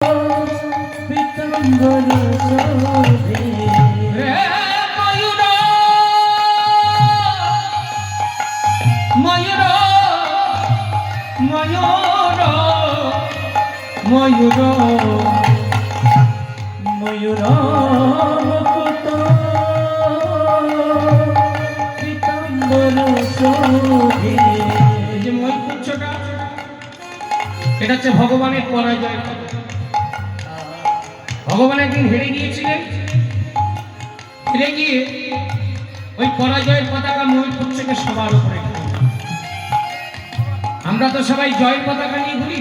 ময়ূর ময়ূর মুকুট পীতাম্বর শোভে। এই যে ময়ূরপুচ্ছটা, এটা হচ্ছে ভগবানের পরাজয়। ভগবান একদিন হেরে গিয়েছিলেন, হেরে গিয়ে ওই পরাজয়ের পতাকা ময়ূরপুচ্ছকে সবার উপরে। আমরা তো সবাই জয়ের পতাকা নিয়ে ঘুরি,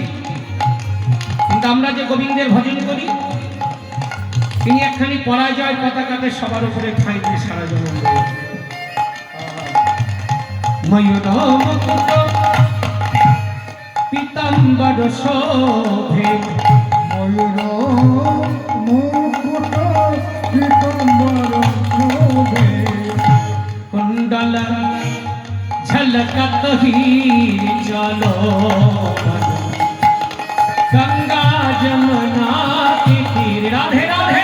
কিন্তু আমরা যে গোবিন্দের ভজন করি, তিনি একখানি পরাজয় পতাকাকে সবার উপরে ঠাঁই দিয়ে সারা জীবন। ময়ূর মুকুট পীতাম্বর শোভে, ময়ূর মুকুট পীতাম্বর শোভে, কুণ্ডল ঝলকত হীর চলো गंगा जमुना के तीर। राधे राधे।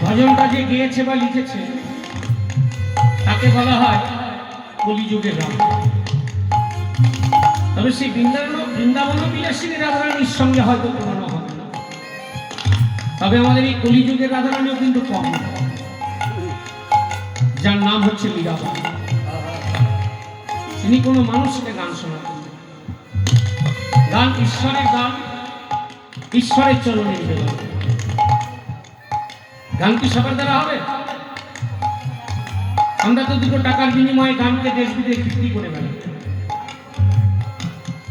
ভজনটা যে গেয়েছে বা লিখেছে তাকে বলা হয় কলিযুগের রাম। তবে সেই বৃন্দাবন বিলাসিনী রাধারানীর সঙ্গে হয়তো তুলনা হবে না, তবে আমাদের এই কলিযুগের রাধারানীও কিন্তু কম, যার নাম হচ্ছে মীরাবাই। তিনি কোনো মানুষকে গান শোনাতেন। গান ঈশ্বরের গান, ঈশ্বরের চরণে নিবেদন। গান কি সবার দ্বারা হবে? আমরা তো দুটো টাকার বিনিময়ে গানকে দেশ বিদেশ বিক্রি করে বেড়াই।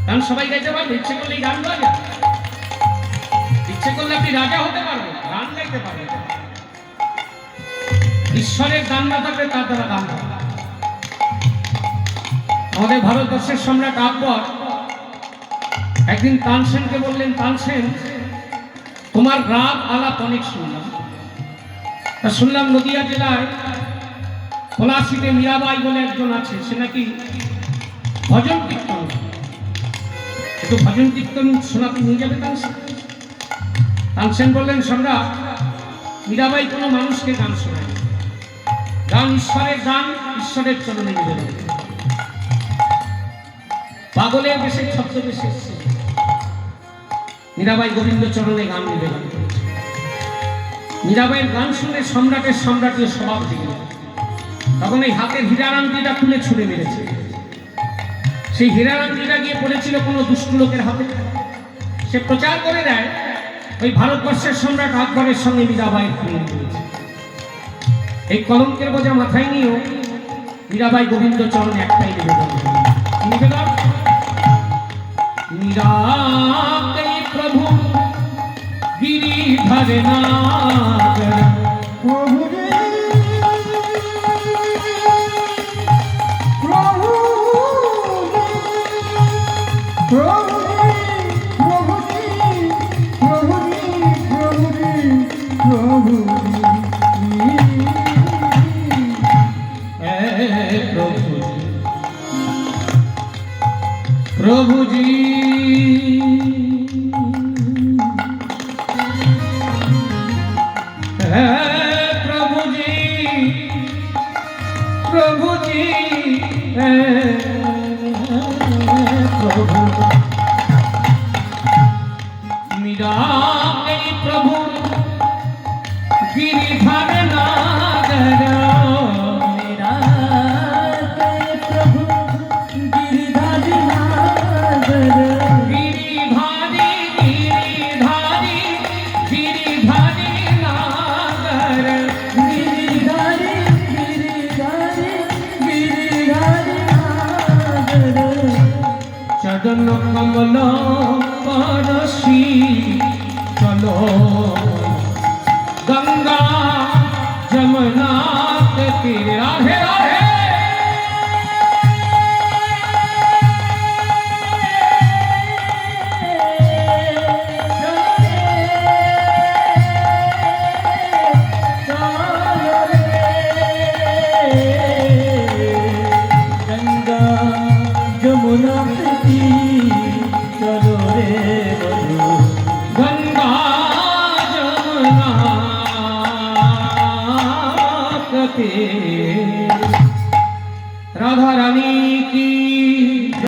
গান সবাই গাইতে পারবে? ইচ্ছে করলেই গান গাওয়া যায়। ইচ্ছে করলে আপনি রাজা হতে পারবেন, গান গাইতে পারবেন। ঈশ্বরের গান না থাকলে তার দ্বারা গান হবে। আমাদের ভারতবর্ষের সম্রাট আকবর একদিন তানসেনকে বললেন, তানসেন, তোমার রাগ আলাপ অনেক শুনলাম, শুনলাম নদিয়া জেলায় পলাশীতে মীরাবাই বলে একজন আছে, সে নাকি ভজন কীর্তন, একটু ভজন কীর্তন শোনাতে নিয়ে যাবে তানসেন। তানসেন বললেন, সম্রাট, মীরাবাই কোনো মানুষকে গান শোনায়, গান ঈশ্বরের গান, ঈশ্বরের চরণে নিবেদন। পাগলের বেশে ছদ্মবেশে এসেছে মীরাবাই গোবিন্দ চরণে গান নিবেদন করেছে। মীরাবাইয়ের গান শুনে সম্রাটের সম্রাটের স্বভাব দিল। তখন এই হাতের হীরারান্তিটা খুলে ছুঁড়ে মেরেছে। সেই হীরারান্তিটা গিয়ে পড়েছিল কোনো দুষ্ট লোকের হাতে। সে প্রচার করে দেয় ওই ভারতবর্ষের সম্রাট আকবরের সঙ্গে মীরাবাইয়ের প্রেম করেছে। এই কলঙ্কের বোঝা মাথায় নিয়েও মীরাবাই গোবিন্দ চরণে একটাই নিবেদন করেন। নিবেদন, মীরাবাই প্রভু गिरिधर नागर, প্রভু প্রভু প্রভু প্রভু প্রভু প্রভু প্রভু प्रभु जी प्रभु जी प्रभु मीरा प्रभु गिरिधर नागर, मेरा प्रभु गिरिधर नागर, गिरिधारी गिरिधारी गिरिधारी नागर, गिरिधारी गिरिधारी गिरिधारी नागर, चरण कमल परसी चलो गंगा जमुना के तीर राधे राधे गंगा जमुना चलो रे बधू गंगा जमुना के